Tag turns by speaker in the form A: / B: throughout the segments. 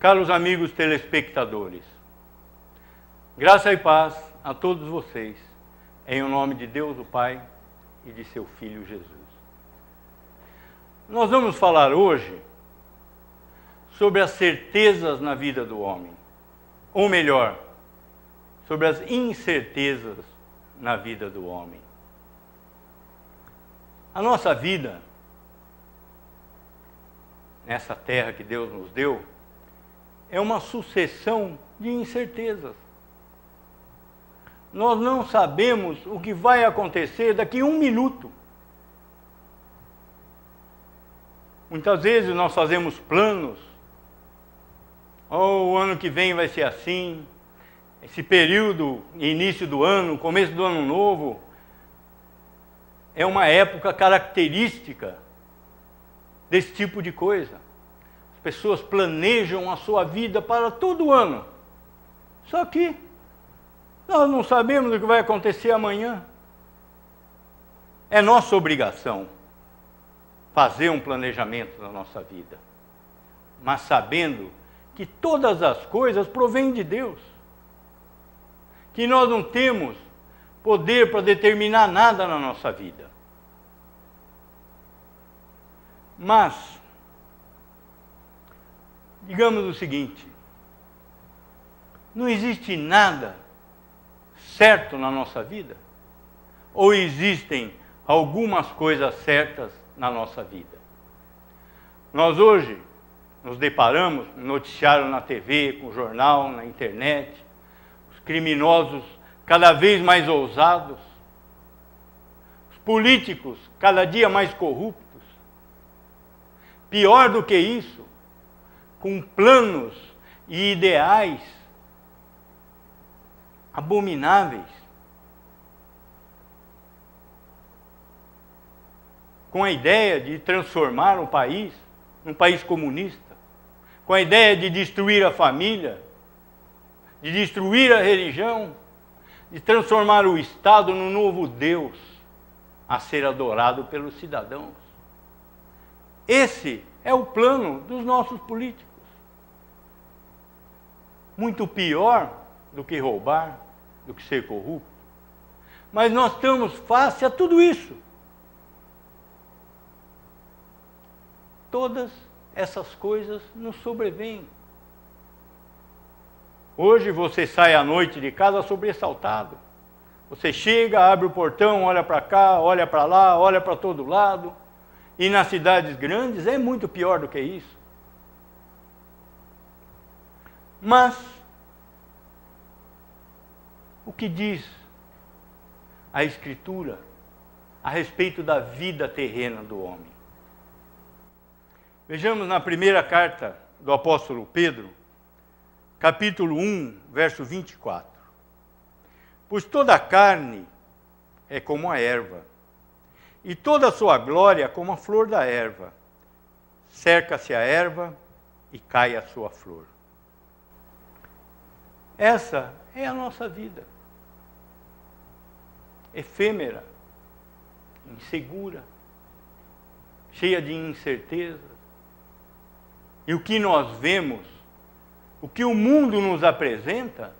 A: Caros amigos telespectadores, graça e paz a todos vocês, em nome de Deus o Pai e de seu Filho Jesus. Nós vamos falar hoje sobre as certezas na vida do homem, ou melhor, sobre as incertezas na vida do homem. A nossa vida, nessa terra que Deus nos deu, é uma sucessão de incertezas. Nós não sabemos o que vai acontecer daqui a um minuto. Muitas vezes nós fazemos planos. O ano que vem vai ser assim. Esse período, início do ano, começo do ano novo, é uma época característica desse tipo de coisa. As pessoas planejam a sua vida para todo o ano. Só que nós não sabemos o que vai acontecer amanhã. É nossa obrigação fazer um planejamento na nossa vida, mas sabendo que todas as coisas provêm de Deus, que nós não temos poder para determinar nada na nossa vida. Mas, digamos o seguinte, não existe nada certo na nossa vida? Ou existem algumas coisas certas na nossa vida? Nós hoje nos deparamos no noticiário na TV, com jornal, na internet, os criminosos cada vez mais ousados, os políticos cada dia mais corruptos. Pior do que isso, com planos e ideais abomináveis, com a ideia de transformar o país num país comunista, com a ideia de destruir a família, de destruir a religião, de transformar o Estado num novo Deus a ser adorado pelos cidadãos. Esse é o plano dos nossos políticos. Muito pior do que roubar, do que ser corrupto. Mas nós estamos face a tudo isso. Todas essas coisas nos sobrevêm. Hoje você sai à noite de casa sobressaltado. Você chega, abre o portão, olha para cá, olha para lá, olha para todo lado. E nas cidades grandes é muito pior do que isso. Mas o que diz a Escritura a respeito da vida terrena do homem? Vejamos na primeira carta do apóstolo Pedro, capítulo 1, verso 24. Pois toda a carne é como a erva, e toda a sua glória como a flor da erva. Cerca-se a erva e cai a sua flor. Essa é a nossa vida. Efêmera, insegura, cheia de incertezas. E o que nós vemos, o que o mundo nos apresenta,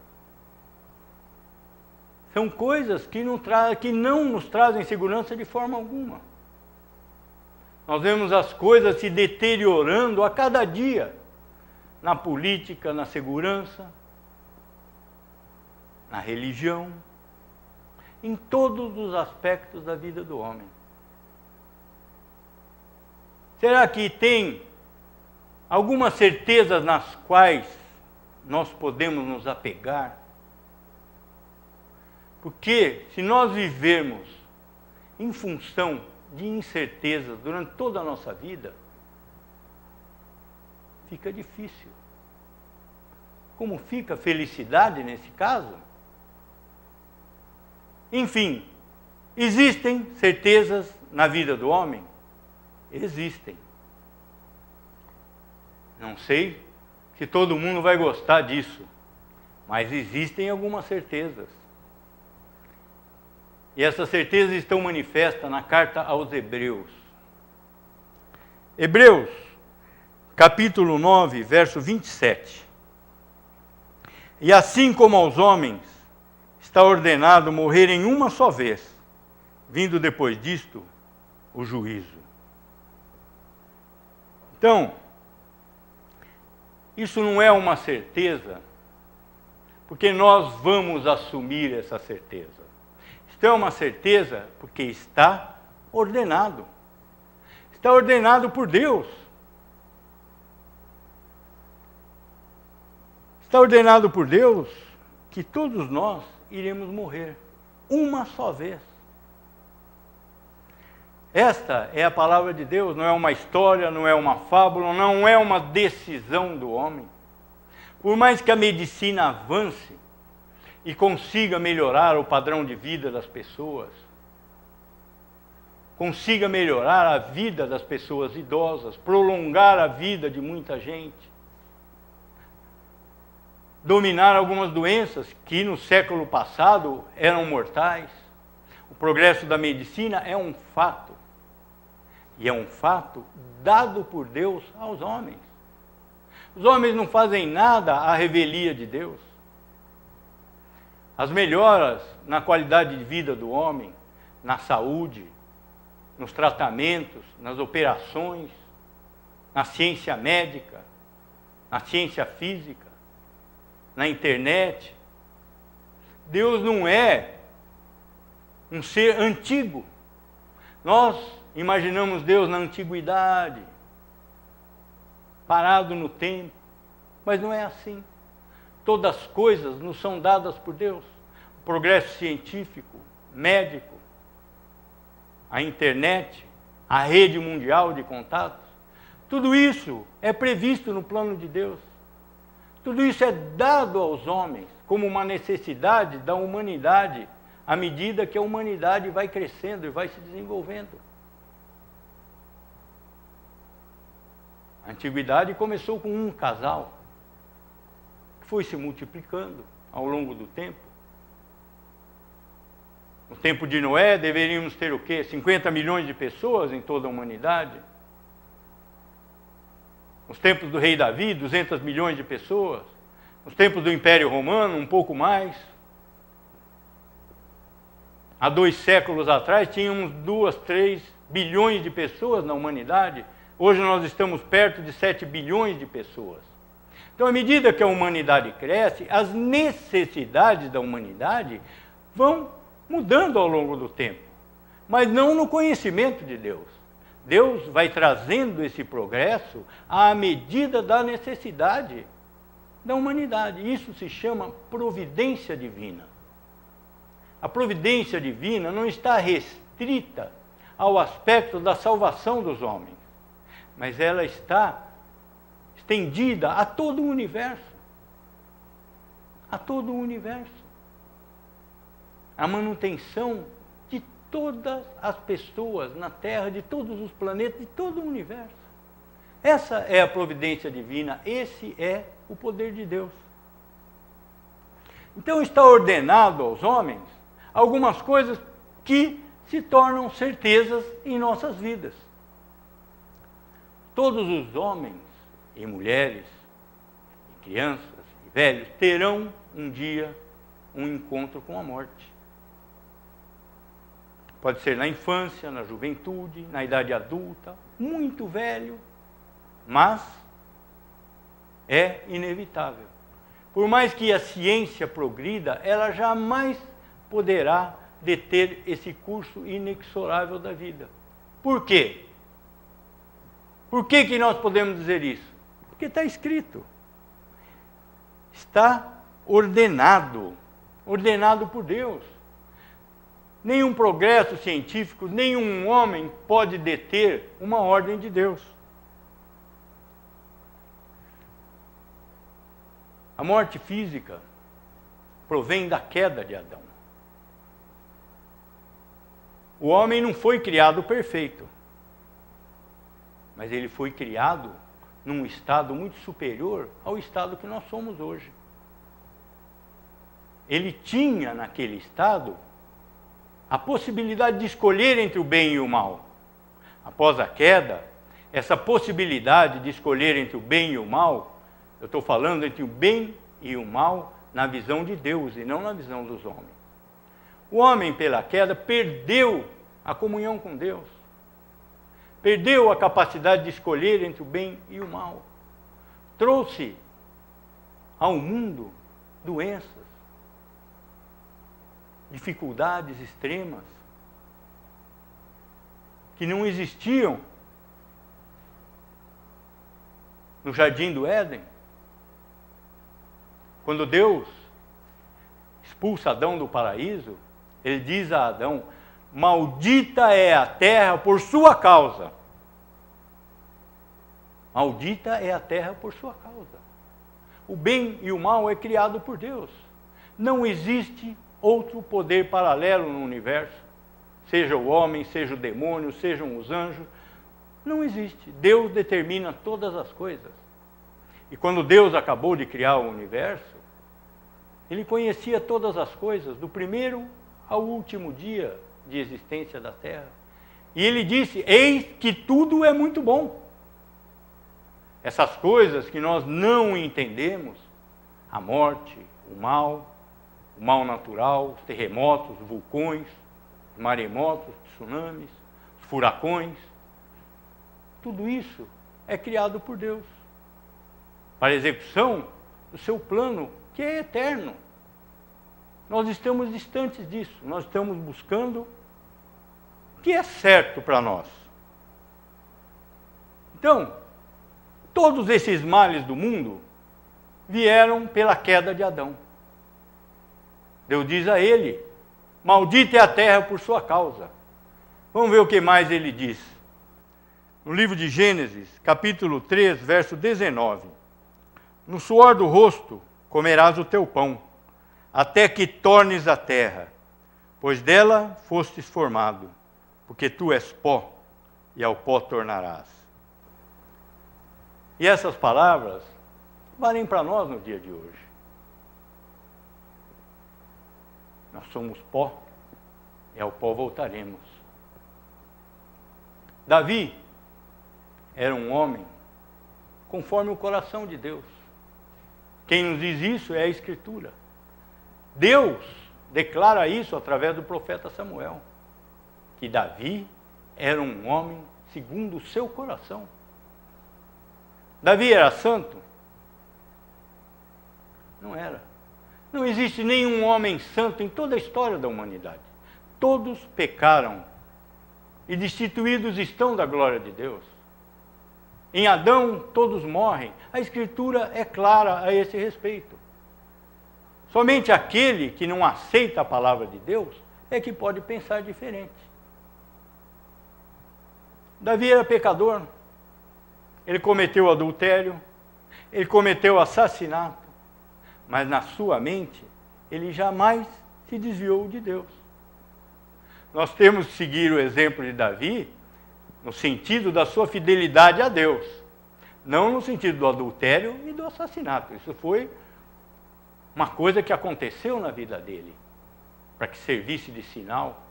A: são coisas que não nos trazem segurança de forma alguma. Nós vemos as coisas se deteriorando a cada dia, na política, na segurança, na religião, em todos os aspectos da vida do homem. Será que tem algumas certezas nas quais nós podemos nos apegar? Porque se nós vivermos em função de incertezas durante toda a nossa vida, fica difícil. Como fica a felicidade nesse caso? Enfim, existem certezas na vida do homem? Existem. Não sei se todo mundo vai gostar disso, mas existem algumas certezas. E essas certezas estão manifestas na carta aos Hebreus. Hebreus, capítulo 9, verso 27. E assim como aos homens está ordenado morrerem uma só vez, vindo depois disto o juízo. Então, isso não é uma certeza, porque nós vamos assumir essa certeza. Isso é uma certeza porque está ordenado. Está ordenado por Deus. Está ordenado por Deus que todos nós iremos morrer uma só vez. Esta é a palavra de Deus, não é uma história, não é uma fábula, não é uma decisão do homem. Por mais que a medicina avance e consiga melhorar o padrão de vida das pessoas, consiga melhorar a vida das pessoas idosas, prolongar a vida de muita gente, dominar algumas doenças que no século passado eram mortais. O progresso da medicina é um fato. E é um fato dado por Deus aos homens. Os homens não fazem nada à revelia de Deus. As melhoras na qualidade de vida do homem, na saúde, nos tratamentos, nas operações, na ciência médica, na ciência física, na internet. Deus não é um ser antigo. Nós imaginamos Deus na antiguidade, parado no tempo, mas não é assim. Todas as coisas nos são dadas por Deus. O progresso científico, médico, a internet, a rede mundial de contatos, tudo isso é previsto no plano de Deus. Tudo isso é dado aos homens como uma necessidade da humanidade, à medida que a humanidade vai crescendo e vai se desenvolvendo. A antiguidade começou com um casal, que foi se multiplicando ao longo do tempo. No tempo de Noé, deveríamos ter o quê? 50 milhões de pessoas em toda a humanidade. Nos tempos do rei Davi, 200 milhões de pessoas. Nos tempos do Império Romano, um pouco mais. Há 2 séculos atrás, tínhamos 2, 3 bilhões de pessoas na humanidade. Hoje nós estamos perto de 7 bilhões de pessoas. Então, à medida que a humanidade cresce, as necessidades da humanidade vão mudando ao longo do tempo, mas não no conhecimento de Deus. Deus vai trazendo esse progresso à medida da necessidade da humanidade. Isso se chama providência divina. A providência divina não está restrita ao aspecto da salvação dos homens, mas ela está estendida a todo o universo. A todo o universo. A manutenção de todas as pessoas na Terra, de todos os planetas, de todo o universo. Essa é a providência divina, esse é o poder de Deus. Então está ordenado aos homens algumas coisas que se tornam certezas em nossas vidas. Todos os homens e mulheres, e crianças e velhos, terão um dia um encontro com a morte. Pode ser na infância, na juventude, na idade adulta, muito velho, mas é inevitável. Por mais que a ciência progrida, ela jamais poderá deter esse curso inexorável da vida. Por quê? Por que nós podemos dizer isso? Porque está escrito. Está ordenado. Ordenado por Deus. Nenhum progresso científico, nenhum homem pode deter uma ordem de Deus. A morte física provém da queda de Adão. O homem não foi criado perfeito, mas ele foi criado num estado muito superior ao estado que nós somos hoje. Ele tinha naquele estado a possibilidade de escolher entre o bem e o mal. Após a queda, essa possibilidade de escolher entre o bem e o mal, eu estou falando entre o bem e o mal na visão de Deus e não na visão dos homens. O homem, pela queda, perdeu a comunhão com Deus. Perdeu a capacidade de escolher entre o bem e o mal. Trouxe ao mundo doenças, dificuldades extremas, que não existiam no jardim do Éden. Quando Deus expulsa Adão do paraíso, ele diz a Adão: maldita é a terra por sua causa. Maldita é a terra por sua causa. O bem e o mal é criado por Deus. Não existe outro poder paralelo no universo, seja o homem, seja o demônio, sejam os anjos. Não existe. Deus determina todas as coisas. E quando Deus acabou de criar o universo, Ele conhecia todas as coisas, do primeiro ao último dia de existência da terra. E Ele disse: eis que tudo é muito bom. Essas coisas que nós não entendemos, a morte, o mal natural, os terremotos, os vulcões, os maremotos, os tsunamis, os furacões, tudo isso é criado por Deus, para a execução do seu plano, que é eterno. Nós estamos distantes disso, nós estamos buscando o que é certo para nós. Então, todos esses males do mundo vieram pela queda de Adão. Deus diz a ele: maldita é a terra por sua causa. Vamos ver o que mais ele diz. No livro de Gênesis, capítulo 3, verso 19. No suor do rosto comerás o teu pão, até que tornes a terra, pois dela fostes formado, porque tu és pó, e ao pó tornarás. E essas palavras valem para nós no dia de hoje. Nós somos pó, e ao pó voltaremos. Davi era um homem conforme o coração de Deus. Quem nos diz isso é a Escritura. Deus declara isso através do profeta Samuel, que Davi era um homem segundo o seu coração. Davi era santo? Não era. Não existe nenhum homem santo em toda a história da humanidade. Todos pecaram e destituídos estão da glória de Deus. Em Adão todos morrem. A Escritura é clara a esse respeito. Somente aquele que não aceita a palavra de Deus é que pode pensar diferente. Davi era pecador. Ele cometeu adultério, ele cometeu assassinato, mas na sua mente ele jamais se desviou de Deus. Nós temos que seguir o exemplo de Davi no sentido da sua fidelidade a Deus, não no sentido do adultério e do assassinato. Isso foi uma coisa que aconteceu na vida dele, para que servisse de sinal,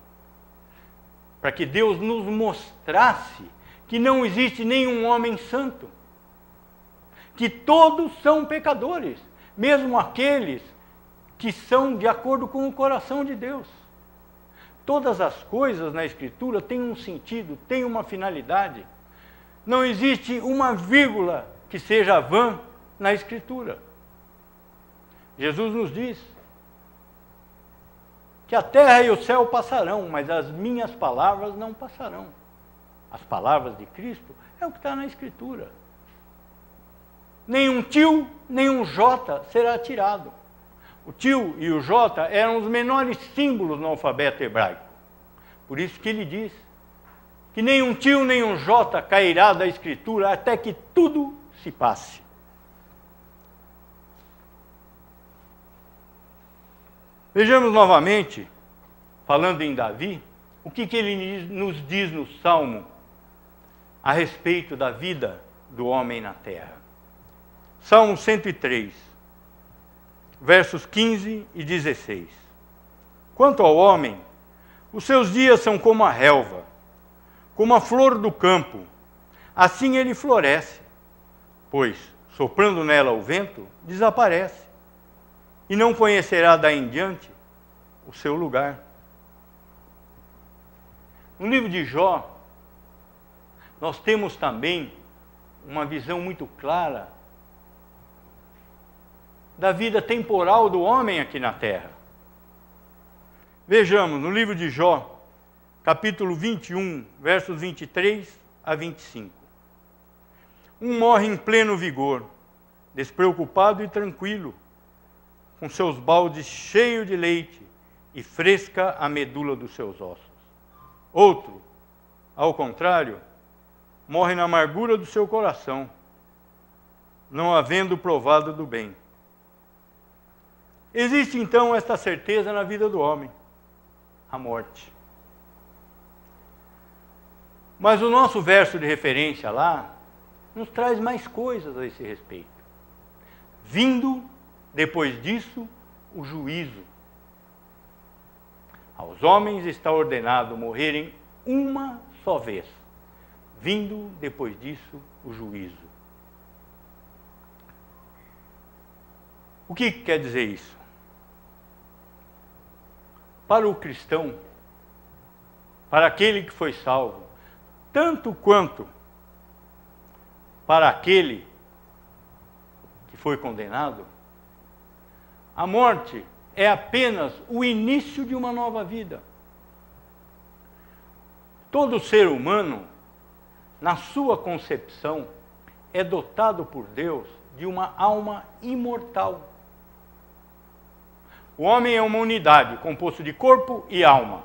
A: para que Deus nos mostrasse que não existe nenhum homem santo, que todos são pecadores, mesmo aqueles que são de acordo com o coração de Deus. Todas as coisas na Escritura têm um sentido, têm uma finalidade. Não existe uma vírgula que seja vã na Escritura. Jesus nos diz que a terra e o céu passarão, mas as minhas palavras não passarão. As palavras de Cristo é o que está na Escritura. Nem um tio, nem um jota será tirado. O tio e o jota eram os menores símbolos no alfabeto hebraico. Por isso que ele diz que nem um tio, nem um jota cairá da Escritura até que tudo se passe. Vejamos novamente, falando em Davi, o que ele nos diz no Salmo a respeito da vida do homem na terra. Salmo 103, versos 15 e 16. Quanto ao homem, os seus dias são como a relva, como a flor do campo. assim ele floresce, pois, soprando nela o vento, desaparece, e não conhecerá daí em diante o seu lugar. No livro de Jó, nós temos também uma visão muito clara da vida temporal do homem aqui na terra. Vejamos, no livro de Jó, capítulo 21, versos 23 a 25. Um morre em pleno vigor, despreocupado e tranquilo, com seus baldes cheios de leite e fresca a medula dos seus ossos. Outro, ao contrário, morre na amargura do seu coração, não havendo provado do bem. Existe então esta certeza na vida do homem, a morte. Mas o nosso verso de referência lá nos traz mais coisas a esse respeito. Vindo, depois disso, o juízo. Aos homens está ordenado morrerem uma só vez. Vindo, depois disso, o juízo. O que quer dizer isso? Para o cristão, para aquele que foi salvo, tanto quanto para aquele que foi condenado, a morte é apenas o início de uma nova vida. Todo ser humano, na sua concepção, é dotado por Deus de uma alma imortal. O homem é uma unidade composta de corpo e alma.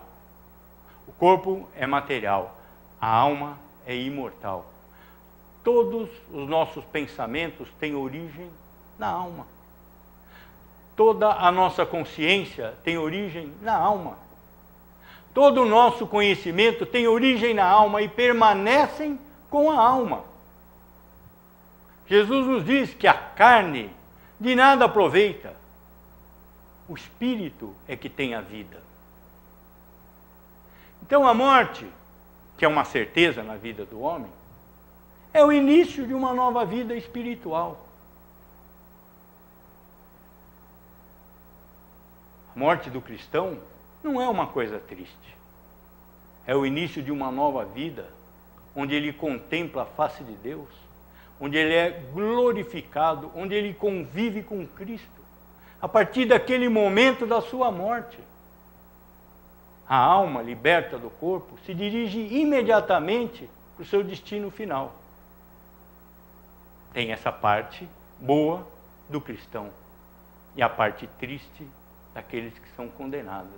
A: O corpo é material, a alma é imortal. Todos os nossos pensamentos têm origem na alma. Toda a nossa consciência tem origem na alma. Todo o nosso conhecimento tem origem na alma e permanecem com a alma. Jesus nos diz que a carne de nada aproveita. O espírito é que tem a vida. Então a morte, que é uma certeza na vida do homem, é o início de uma nova vida espiritual. A morte do cristão não é uma coisa triste. É o início de uma nova vida, onde ele contempla a face de Deus, onde ele é glorificado, onde ele convive com Cristo, a partir daquele momento da sua morte. A alma, liberta do corpo, se dirige imediatamente para o seu destino final. Tem essa parte boa do cristão e a parte triste daqueles que são condenados.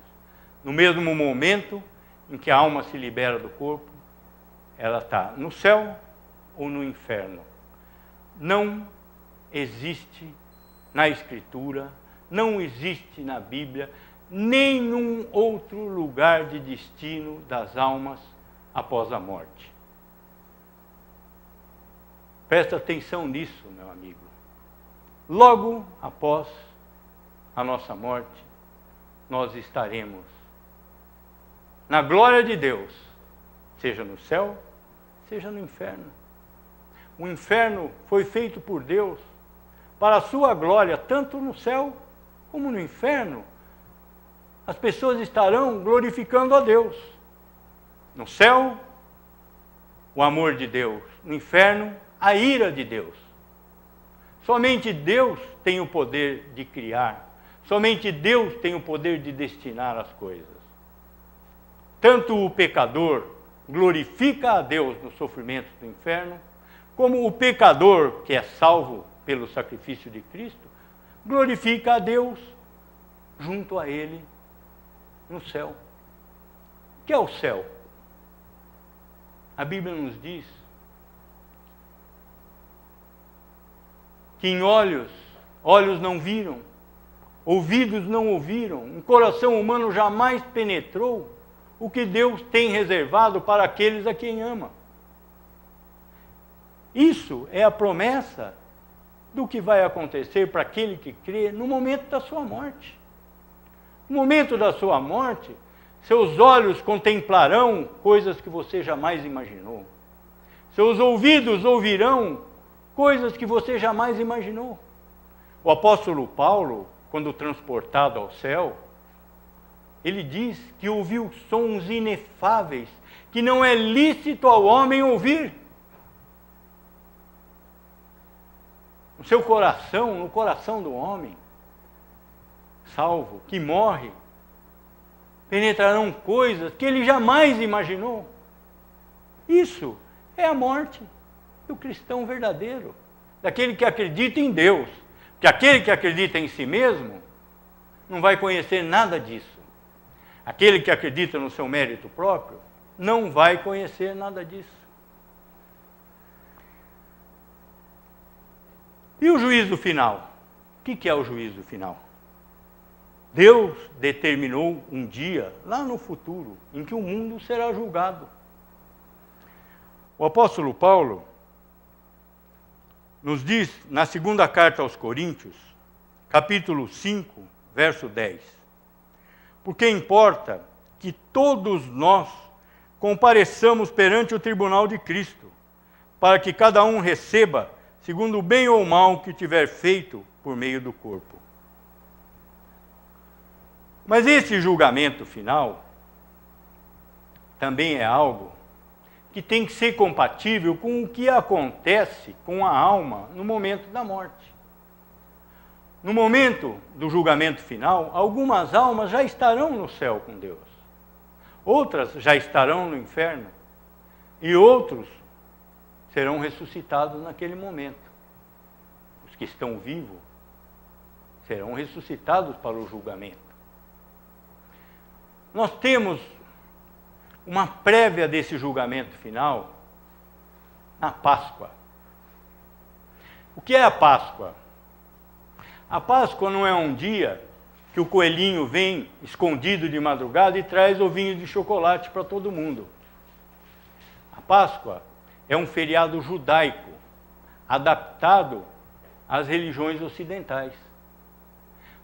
A: No mesmo momento em que a alma se libera do corpo, ela está no céu ou no inferno. Não existe na Escritura, não existe na Bíblia, nenhum outro lugar de destino das almas após a morte. Presta atenção nisso, meu amigo. Logo após a nossa morte, nós estaremos na glória de Deus, seja no céu, seja no inferno. O inferno foi feito por Deus para a sua glória, tanto no céu como no inferno. As pessoas estarão glorificando a Deus. No céu, o amor de Deus. No inferno, a ira de Deus. Somente Deus tem o poder de criar. Somente Deus tem o poder de destinar as coisas. Tanto o pecador glorifica a Deus nos sofrimentos do inferno, como o pecador, que é salvo pelo sacrifício de Cristo, glorifica a Deus junto a Ele no céu. O que é o céu? A Bíblia nos diz que em olhos não viram, ouvidos não ouviram, um coração humano jamais penetrou o que Deus tem reservado para aqueles a quem ama. Isso é a promessa do que vai acontecer para aquele que crê no momento da sua morte. No momento da sua morte, seus olhos contemplarão coisas que você jamais imaginou. Seus ouvidos ouvirão coisas que você jamais imaginou. O apóstolo Paulo, quando transportado ao céu, ele diz que ouviu sons inefáveis, que não é lícito ao homem ouvir. No seu coração, no coração do homem salvo, que morre, penetrarão coisas que ele jamais imaginou. Isso é a morte do cristão verdadeiro, daquele que acredita em Deus. Porque aquele que acredita em si mesmo não vai conhecer nada disso. Aquele que acredita no seu mérito próprio não vai conhecer nada disso. E o juízo final? O que é o juízo final? Deus determinou um dia, lá no futuro, em que o mundo será julgado. O apóstolo Paulo nos diz, na segunda carta aos Coríntios, capítulo 5, verso 10, porque importa que todos nós compareçamos perante o tribunal de Cristo, para que cada um receba segundo o bem ou o mal que tiver feito por meio do corpo. Mas esse julgamento final também é algo que tem que ser compatível com o que acontece com a alma no momento da morte. No momento do julgamento final, algumas almas já estarão no céu com Deus. Outras já estarão no inferno. E outros serão ressuscitados naquele momento. Os que estão vivos serão ressuscitados para o julgamento. Nós temos uma prévia desse julgamento final na Páscoa. O que é a Páscoa? A Páscoa não é um dia que o coelhinho vem escondido de madrugada e traz ovinhos de chocolate para todo mundo. A Páscoa é um feriado judaico, adaptado às religiões ocidentais.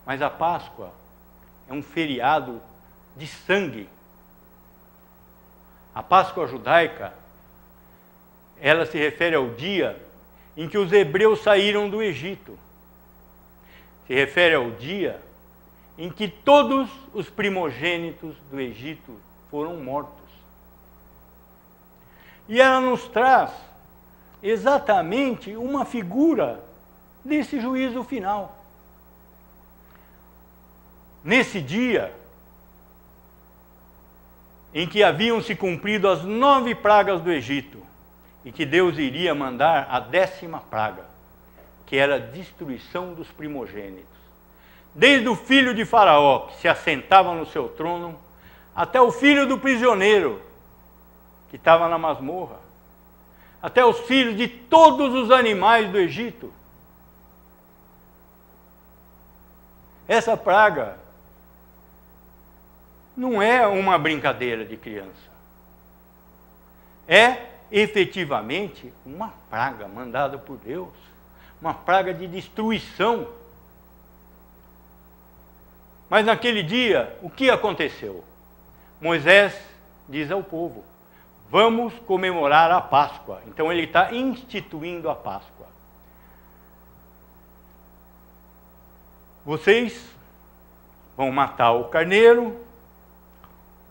A: Mas a Páscoa é um feriado de sangue. A Páscoa judaica, ela se refere ao dia em que os hebreus saíram do Egito. Se refere ao dia em que todos os primogênitos do Egito foram mortos. E ela nos traz exatamente uma figura desse juízo final. Nesse dia em que haviam se cumprido as 9 pragas do Egito, e que Deus iria mandar a 10ª praga, que era a destruição dos primogênitos. Desde o filho de Faraó, que se assentava no seu trono, até o filho do prisioneiro, que estava na masmorra, até os filhos de todos os animais do Egito. Essa praga não é uma brincadeira de criança. É efetivamente uma praga mandada por Deus, uma praga de destruição. Mas naquele dia, o que aconteceu? Moisés diz ao povo: vamos comemorar a Páscoa. Então ele está instituindo a Páscoa. Vocês vão matar o carneiro,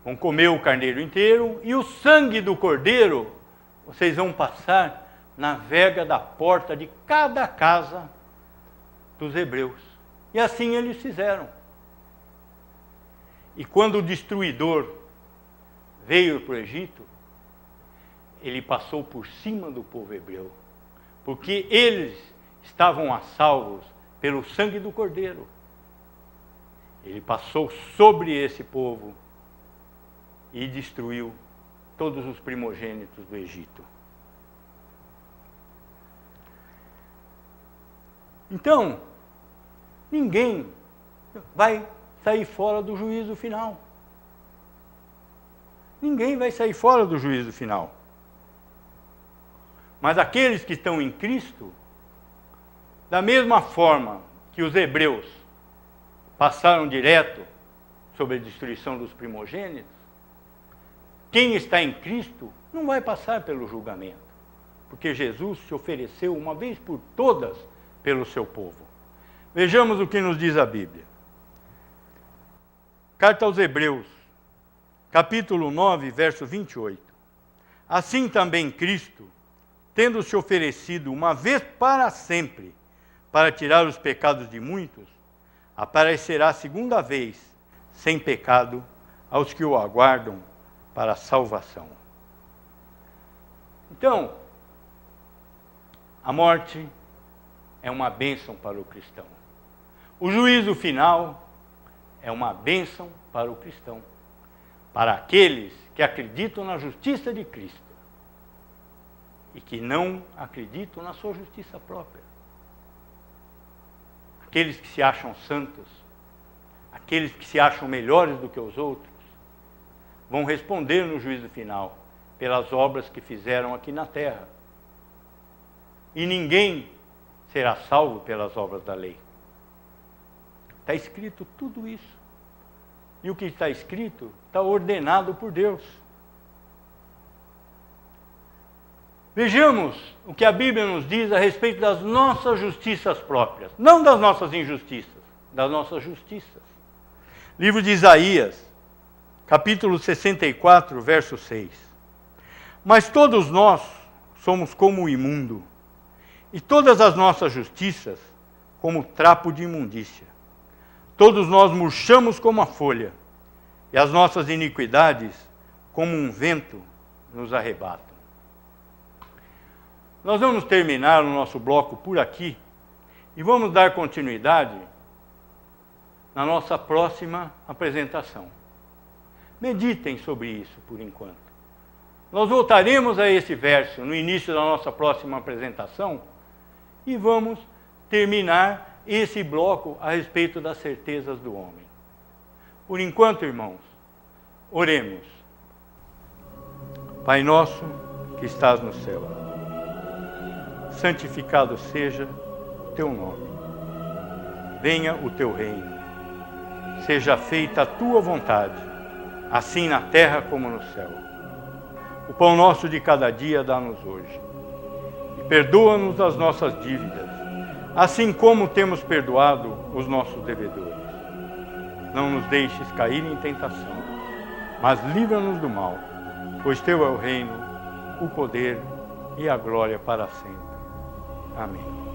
A: vão comer o carneiro inteiro, e o sangue do cordeiro vocês vão passar na verga da porta de cada casa dos hebreus. E assim eles fizeram. E quando o destruidor veio para o Egito, ele passou por cima do povo hebreu, porque eles estavam a salvos pelo sangue do cordeiro. Ele passou sobre esse povo e destruiu todos os primogênitos do Egito. Então, ninguém vai sair fora do juízo final. Ninguém vai sair fora do juízo final. Mas aqueles que estão em Cristo, da mesma forma que os hebreus passaram direto sobre a destruição dos primogênitos, quem está em Cristo não vai passar pelo julgamento. porque Jesus se ofereceu uma vez por todas pelo seu povo. Vejamos o que nos diz a Bíblia. Carta aos Hebreus, capítulo 9, verso 28. Assim também Cristo, tendo se oferecido uma vez para sempre, para tirar os pecados de muitos, aparecerá segunda vez, sem pecado, aos que o aguardam para a salvação. Então, a morte é uma bênção para o cristão. O juízo final é uma bênção para o cristão, para aqueles que acreditam na justiça de Cristo e que não acreditam na sua justiça própria. Aqueles que se acham santos, aqueles que se acham melhores do que os outros, vão responder no juízo final pelas obras que fizeram aqui na terra. E ninguém será salvo pelas obras da lei. Está escrito tudo isso. E o que está escrito está ordenado por Deus. Vejamos o que a Bíblia nos diz a respeito das nossas justiças próprias. Não das nossas injustiças, das nossas justiças. Livro de Isaías, capítulo 64, verso 6. Mas todos nós somos como o imundo, e todas as nossas justiças como trapo de imundícia. Todos nós murchamos como a folha, e as nossas iniquidades, como um vento, nos arrebatam. Nós vamos terminar o nosso bloco por aqui, e vamos dar continuidade na nossa próxima apresentação. Meditem sobre isso por enquanto. Nós voltaremos a esse verso no início da nossa próxima apresentação, e vamos terminar esse bloco a respeito das certezas do homem. Por enquanto, irmãos, oremos. Pai nosso que estás no céu, santificado seja o teu nome. Venha o teu reino. Seja feita a tua vontade, assim na terra como no céu. O pão nosso de cada dia dá-nos hoje. E perdoa-nos as nossas dívidas, assim como temos perdoado os nossos devedores. Não nos deixes cair em tentação, mas livra-nos do mal, pois teu é o reino, o poder e a glória para sempre. Amém.